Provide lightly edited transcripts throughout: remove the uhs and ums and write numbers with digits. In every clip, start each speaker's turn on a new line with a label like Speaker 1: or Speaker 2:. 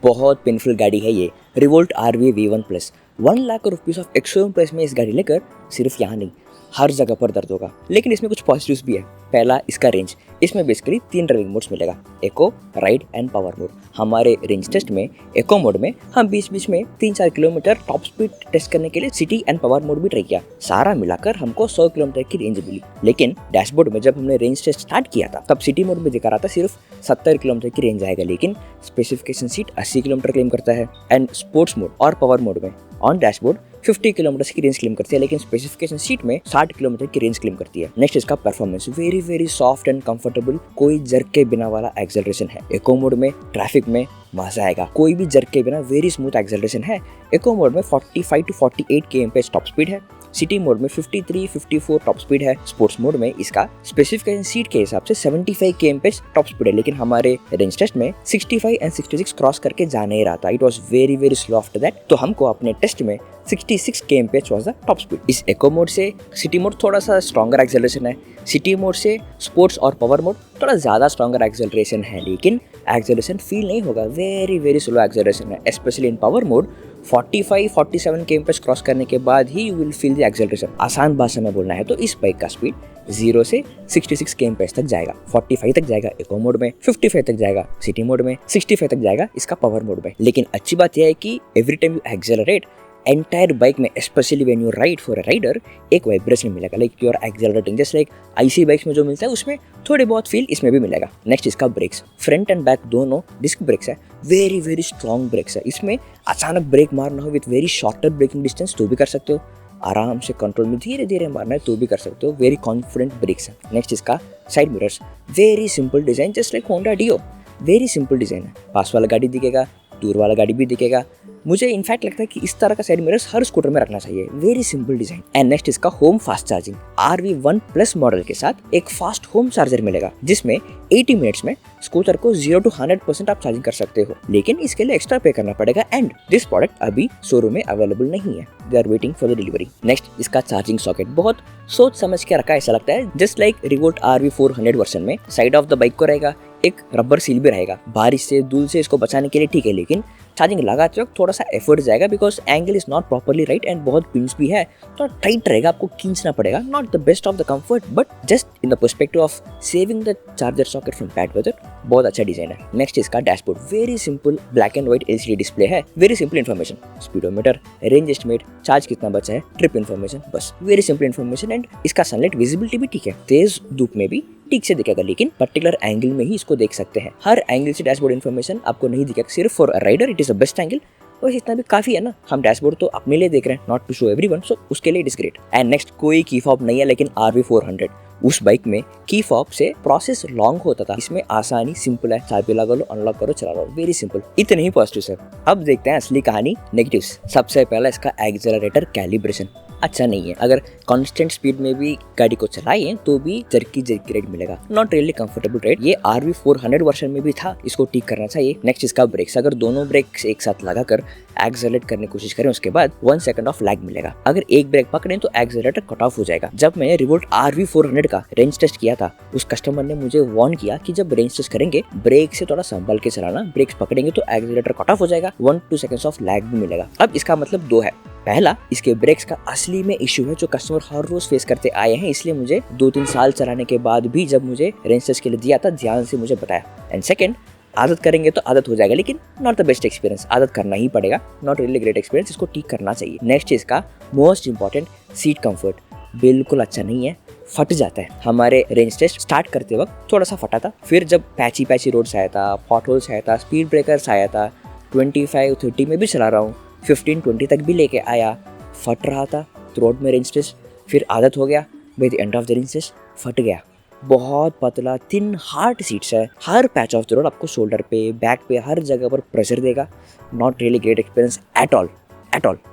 Speaker 1: बहुत पेनफुल गाड़ी है ये revolt RV V1 plus. 1 lakh rupees of ex-showroom price में इस गाड़ी लेकर सिर्फ यहाँ नहीं हर जगह पर दर्द होगा। लेकिन इसमें कुछ पॉजिटिव्स भी है। पहला, इसका रेंज। इसमें बेसिकली 3 ड्राइविंग मोड्स मिलेगा, एको, राइड एंड पावर मोड। हमारे रेंज टेस्ट में एको मोड में हम बीच बीच में 3-4 किलोमीटर टॉप स्पीड टेस्ट करने के लिए सिटी एंड पावर मोड भी ट्राई किया। सारा मिलाकर हमको 100 किलोमीटर की रेंज मिली। लेकिन डैशबोर्ड में जब हमने रेंज टेस्ट स्टार्ट किया था तब सिटी मोड में दिखा रहा था सिर्फ 70 किलोमीटर की रेंज आएगा, लेकिन स्पेसिफिकेशन सीट 80 किलोमीटर क्लेम करता है। एंड स्पोर्ट्स मोड और पावर मोड में ऑन डैशबोर्ड 50 किलोमीटर की रेंज क्लेम करती है, लेकिन स्पेसिफिकेशन सीट में 60 किलोमीटर की रेंज क्लेम करती है। नेक्स्ट, इसका performance very soft and comfortable, कोई जर्क के बिना वाला एक्सेलरेशन है। एको मोड में ट्रैफिक में मजा आएगा, कोई भी जर्क के बिना वेरी स्मूथ एक्सेलरेशन है। एको मोड में 45 to 48 km/h टॉप स्पीड है। सिटी मोड में 53-54 टॉप स्पीड है। स्पोर्ट्स मोड में इसका स्पेसिफिकेशन सीट के हिसाब से 75 km/h टॉप स्पीड है, लेकिन हमारे रेंज टेस्ट में 65 and 66 क्रॉस करके जाने ही रहा था। It was very slow after that. तो हमको अपने टेस्ट में 66 km/h was the top speed. इस एको मोड से सिटी मोड थोड़ा सा स्ट्रॉन्गर एक्सेलरेशन है, सिटी मोड से स्पोर्ट्स और पावर मोड थोड़ा ज़्यादा स्ट्रॉन्गर एक्सेलरेशन है, लेकिन एक्सेलरेशन फील नहीं होगा, वेरी स्लो एक्सेलरेशन है। Specially in power mode 45-47 km/h cross करने के बाद ही you will feel the acceleration. आसान भाषा में बोलना है तो इस बाइक का स्पीड 0 से 66 km/h तक जाएगा, 45 तक जाएगा एको मोड में, 55 तक जाएगा सिटी मोड में, 65 तक जाएगा इसका पावर मोड में। लेकिन अच्छी बात यह है कि every time you accelerate entire bike में, specially when you ride for a rider, एक वाइब्रेशन मिलेगा, like you are accelerating, just like IC bikes में जो मिलता है उसमें थोड़े बहुत फील इसमें भी मिलेगा। नेक्स्ट, इसका ब्रेक्स। फ्रंट एंड बैक दोनों डिस्क ब्रेक्स है, वेरी स्ट्रॉन्ग ब्रेक्स है। इसमें अचानक ब्रेक मारना हो with very shorter braking distance तो भी कर सकते हो, आराम से कंट्रोल में धीरे मारना है तो भी कर सकते हो, वेरी कॉन्फिडेंट ब्रेक्स है। नेक्स्ट, इसका side mirrors, very simple design, just like Honda Dio, very simple design है। पास वाला गाड़ी दिखेगा, दूर वाला गाड़ी भी दिखेगा। मुझे इनफैक्ट लगता है कि इस तरह का साइड मिरर्स हर स्कूटर में रखना चाहिए, very simple design. And next, इसका home fast charging. RV1 plus model के साथ एक फास्ट होम चार्जर मिलेगा, जिसमें 80 मिनट्स में स्कूटर को 0 to 100% आप चार्जिंग कर सकते हो, लेकिन इसके लिए एक्स्ट्रा पे करना पड़ेगा। एंड दिस प्रोडक्ट अभी शोरूम में अवेलेबल नहीं है, they are waiting for the delivery. Next, इसका चार्जिंग सॉकेट बहुत सोच समझ के रखा, ऐसा लगता है just like Revolt RV400 version में साइड ऑफ द बाइक को रहेगा एक रबर सील भी रहेगा, बारिश से धूल से इसको बचाने के लिए ठीक है, लेकिन चार्जिंग लगाते वक्त थोड़ा सा एफर्ट जाएगा because angle is not properly right and बहुत पिंस भी है, तो टाइट रहेगा, आपको खींचना पड़ेगा। Not the best of the comfort but just in the perspective of saving the charger socket from bad weather, बहुत अच्छा डिजाइन है। नेक्स्ट, इसका dashboard, very simple black and white LCD display है, very simple information, speedometer, range estimate, charge कितना बचा है, trip information, बस very simple information. And इसका सनलाइट विजिबिलिटी भी ठीक है, तेज धूप में भी ठीक से दिखेगा, लेकिन पर्टिकुलर एंगल में ही इसको देख सकते हैं। हर एंगल से डैशबोर्ड इन्फॉर्मेशन आपको नहीं दिखेगा, सिर्फ for rider it is the best angle, और इतना भी काफी है ना। हम डैशबोर्ड तो अपने लिए देख रहे हैं, नॉट टू शो एवरीवन, सो उसके लिए it is great. And next, कोई की फॉब नहीं है, लेकिन RV400 उस बाइक में की फॉब से प्रोसेस लॉन्ग होता था, इसमें आसानी सिंपल है, चाबी लगा लो, अनलॉक करो, चला लो, वेरी सिंपल। इतने ही पॉजिटिव सर। अब देखते हैं असली कहानी, नेगेटिव्स। सबसे पहला, इसका एक्सेलरेटर कैलिब्रेशन अच्छा नहीं है। अगर कांस्टेंट स्पीड में भी गाड़ी को चलाइए तो भी जर्की राइड मिलेगा, नॉट रियली कंफर्टेबल राइड। ये RV400 वर्जन में भी था, इसको ठीक करना चाहिए। नेक्स्ट, इसका ब्रेक्स। अगर दोनों ब्रेक्स एक साथ लगाकर एक्सेलरेट करने की कोशिश करें उसके बाद 1 सेकंड ऑफ लैग मिलेगा। अगर एक ब्रेक पकड़े तो एक्सेलरेटर कट ऑफ हो जाएगा। जब मैंने रिवोल्ट RV400 का रेंज टेस्ट किया था, उस कस्टमर ने मुझे वार्न किया कि जब रेंज टेस्ट करेंगे ब्रेक से थोड़ा संभल के चलाना, ब्रेक्स पकड़ेंगे तो एक्सेलरेटर कट ऑफ हो जाएगा, 1-2 सेकंड्स ऑफ लैग भी मिलेगा। अब इसका मतलब 2 है। पहला, इसके ब्रेक्स का असली में इश्यू है जो कस्टमर हर रोज फेस करते आए हैं, इसलिए मुझे 2-3 साल चलाने के बाद भी जब मुझे रेंज टेस्ट के लिए दिया था ध्यान से मुझे बताया। एंड सेकंड, आदत करेंगे तो आदत हो जाएगा, लेकिन नॉट द बेस्ट एक्सपीरियंस, आदत करना ही पड़ेगा, नॉट रियली ग्रेट एक्सपीरियंस, इसको ठीक करना चाहिए। नेक्स्ट, इसका मोस्ट इंपॉर्टेंट सीट कंफर्ट बिल्कुल अच्छा नहीं है, फट जाता है। हमारे रेंज टेस्ट स्टार्ट करते वक्त थोड़ा सा फटा था, फिर जब पैची रोड्स आया था, पॉटहोल्स आया था, स्पीड ब्रेकर्स आया था, 25-30 में भी चला रहा हूँ, 15-20 तक भी लेके आया, फट रहा था थ्रोट में रेंज टेस्ट, फिर आदत हो गया, by the end of the range test फट गया। बहुत पतला थिन हार्ड सीट्स है, हर पैच ऑफ द रोड आपको शोल्डर पे, बैक पे, हर जगह पर प्रेशर देगा, not really great experience at all.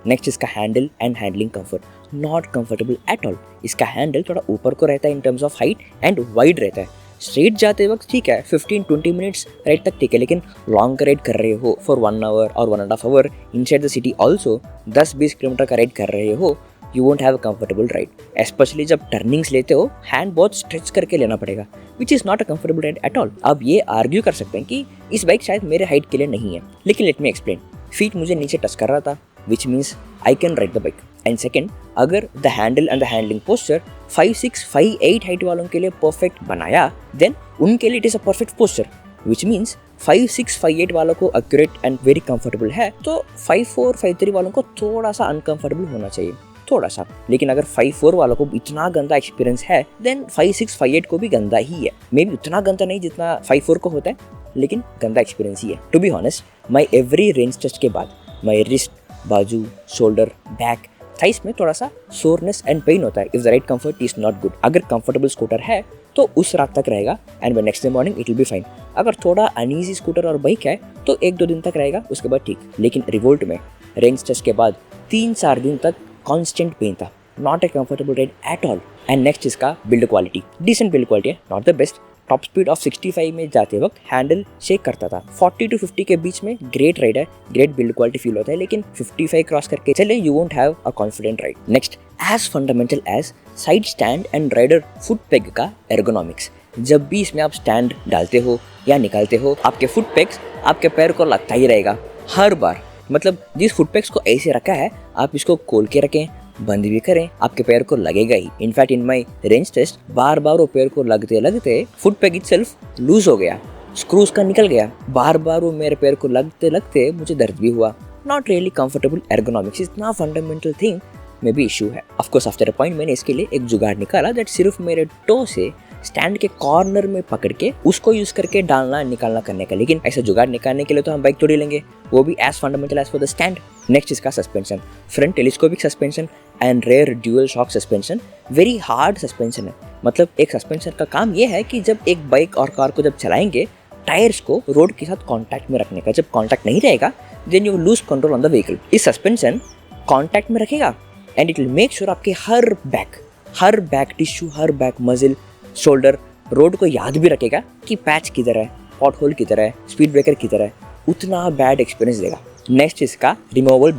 Speaker 1: Next, इसका handle and handling comfort, not comfortable at all. इसका हैंडल थोड़ा ऊपर को रहता है in terms of height and wide रहता है। स्ट्रेट जाते वक्त ठीक है, 15-20 मिनट्स राइड तक ठीक है, लेकिन लॉन्ग राइड कर रहे हो फॉर 1 आवर और 1.5 hour inside the city also, 10-20 kilometre का राइड कर रहे हो, you won't have a comfortable ride. Specially जब टर्निंग्स लेते हो हैंड बहुत स्ट्रेच करके लेना पड़ेगा, which is not a comfortable ride at all. अब ये आर्ग्यू कर सकते हैं कि इस बाइक शायद मेरे हाइट के लिए नहीं है, लेकिन लेट मी एक्सप्लेन। फीट मुझे नीचे टच कर रहा था, which means I can ride the bike. And second, अगर the handle and the handling posture 5'6", 5'8" height वालों के लिए परफेक्ट बनाया, देन उनके लिए it is a perfect posture, which means 5'6", 5'8" वालों को एक्यूरेट एंड वेरी कंफर्टेबल है, तो 5'4", 5'3" वालों को थोड़ा सा अनकंफर्टेबल होना चाहिए, थोड़ा सा। लेकिन अगर 5'4" वालों को इतना गंदा एक्सपीरियंस है, देन 5'6", 5'8" को भी गंदा ही है। मे बी उतना गंदा नहीं जितना 5'4" को होता है, लेकिन गंदा एक्सपीरियंस ही है। To be honest, my every range test के बाद माई रिस्ट, बाजू, शोल्डर, बैक, थाइस में थोड़ा सा सोरनेस एंड पेन होता है if the ride comfort is not good. अगर कंफर्टेबल स्कूटर है तो उस रात तक रहेगा and by next day morning it will be fine. अगर थोड़ा अनईजी स्कूटर और बाइक है तो 1-2 दिन तक रहेगा, उसके बाद ठीक। लेकिन रिवोल्ट में रेंज टेस्ट के बाद 3-4 दिन तक कॉन्स्टेंट पेन था, not a comfortable ride at all. And next इसका build quality, decent build quality है, not the best. Top speed of 65 में जाते वक्त हैंडल शेक करता था। 40 to 50 के बीच में ग्रेट राइड है, ग्रेट बिल्ड क्वालिटी फील होता है, लेकिन 55 क्रॉस करके चले you won't have a confident ride. Next, as fundamental as side stand and rider foot peg का एर्गोनॉमिक्स। जब भी इसमें आप स्टैंड डालते हो या निकालते हो, आपके फुट पेग्स आपके पैर को लगता ही रहेगा हर बार। मतलब जिस फुट पेग्स को ऐसे रखा है, आप इसको खोल के रखें, बंद भी करें, आपके पैर को लगेगा ही। In fact in my range test बार बार वो पैर को लगते लगते फुट पेग इटसेल्फ लूज हो गया, स्क्रूज का निकल गया। बार बार वो मेरे पैर को लगते लगते मुझे दर्द भी हुआ। नॉट रियली कंफर्टेबल एर्गोनॉमिक्स, इतना फंडामेंटल थिंग में भी इशू है। ऑफकोर्स आफ्टर अ पॉइंट मैंने इसके लिए एक जुगाड़ निकाला दैट सिर्फ मेरे टो से स्टैंड के कॉर्नर में पकड़ के उसको यूज करके डालना निकालना करने का। लेकिन ऐसा जुगाड़ निकालने के लिए तो हम बाइक तोड़ लेंगे, वो भी as fundamental as for the stand. Next इसका suspension, front telescopic suspension and rear dual shock suspension, very hard suspension है। मतलब एक सस्पेंशन का काम ये है कि जब एक बाइक और कार को जब चलाएंगे, टायर्स को रोड के साथ कांटेक्ट में रखने का। जब कांटेक्ट नहीं रहेगा then you lose control on the vehicle. इस सस्पेंशन कांटेक्ट में रखेगा and it will make sure आपके हर बैक टिश्यू, हर बैक मजिल, शोल्डर, रोड को याद भी रखेगा कि पैच किधर है, पॉट होल किधर है, स्पीड ब्रेकर किधर है। उतना बैड एक्सपीरियंस देगा। नेक्स्ट इसका रिमूवेबल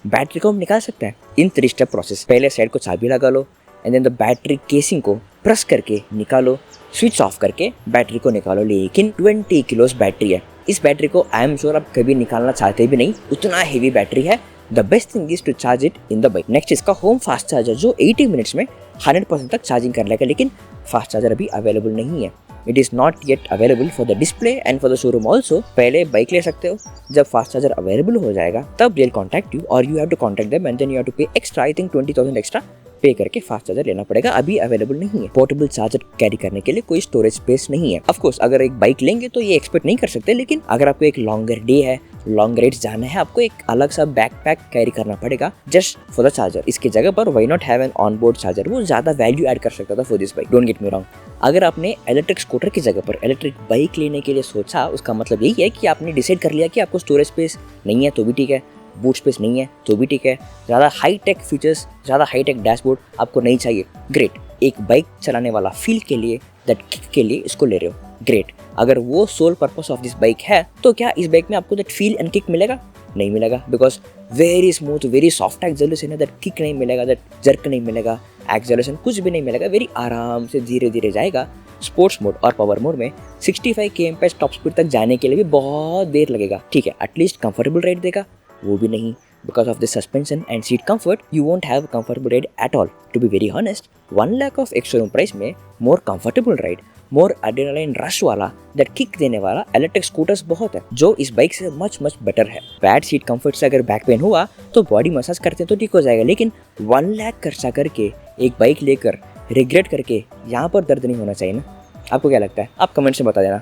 Speaker 1: बैटरी को हम निकाल सकते हैं इन 3 स्टेप प्रोसेस। पहले साइड को चाबी लगा लो and then the battery casing को प्रेस करके निकालो, स्विच ऑफ करके बैटरी को निकालो। लेकिन 20 किलोस बैटरी है, इस बैटरी को आई एम श्योर आप कभी निकालना चाहते भी नहीं, उतना हेवी बैटरी है। The best thing is to charge it in the bike. Next इसका होम फास्ट चार्जर, जो 80 मिनट्स में 100% तक चार्जिंग कर लेगा। लेकिन फास्ट चार्जर अभी अवेलेबल नहीं है, it is not yet available for the display and for the showroom also. पहले बाइक ले सकते हो, जब फास्ट चार्जर अवेलेबल हो जाएगा तब दे विल कॉन्टैक्ट यू और you have to contact them and then you have to pay extra, I think 20,000 extra pay करके फास्ट चार्जर लेना पड़ेगा। अभी अवेलेबल नहीं है। पोर्टेबल चार्जर कैरी करने के लिए कोई स्टोरेज स्पेस नहीं है। ऑफ कोर्स अगर एक बाइक लेंगे तो ये एक्सपेक्ट नहीं कर सकते, लेकिन अगर आपको एक लॉन्गर डे है, लॉन्ग राइड्स जाना है, आपको एक अलग सा बैकपैक कैरी करना पड़ेगा जस्ट फॉर द चार्जर। इसकी जगह पर why not have an on board charger, वो ज्यादा वैल्यू ऐड कर सकता था for this bike. Don't get me wrong, अगर आपने इलेक्ट्रिक स्कूटर की जगह पर इलेक्ट्रिक बाइक लेने के लिए सोचा, उसका मतलब यही है कि आपने डिसाइड कर लिया कि आपको स्टोरेज स्पेस नहीं है तो भी ठीक है, बूट स्पेस नहीं है तो भी ठीक है, ज़्यादा हाई टेक फीचर्स, ज़्यादा हाई टेक डैशबोर्ड आपको नहीं चाहिए, ग्रेट। एक बाइक चलाने वाला फील के लिए, दैट किक के लिए इसको ले रहे हो, ग्रेट। अगर वो sole purpose of this bike है तो क्या इस बाइक में आपको दैट फील एंड किक मिलेगा? नहीं मिलेगा, because very smooth, very soft acceleration है, दैट किक नहीं मिलेगा, दैट जर्क नहीं मिलेगा, एक्सेलरेशन कुछ भी नहीं मिलेगा, वेरी आराम से धीरे धीरे जाएगा। स्पोर्ट्स मोड और पावर मोड में 65 km टॉप स्पीड तक जाने के लिए भी बहुत देर लगेगा, ठीक है। एटलीस्ट कंफर्टेबल राइड देगा, वो भी नहीं। Because of the suspension and seat comfort, you won't have a comfortable ride at all. To be very honest, 1 lakh of ex-showroom price में more comfortable ride, more adrenaline rush वाला, that kick देने वाला electric scooters बहुत है, जो इस bike से much better है। Bad seat comfort से अगर बैक पेन हुआ तो बॉडी मसाज करते तो ठीक हो जाएगा, लेकिन 1 लाख खर्चा करके एक बाइक लेकर रिग्रेट करके यहाँ पर दर्द नहीं होना चाहिए ना। आपको क्या लगता है? आप कमेंट्स में बता देना।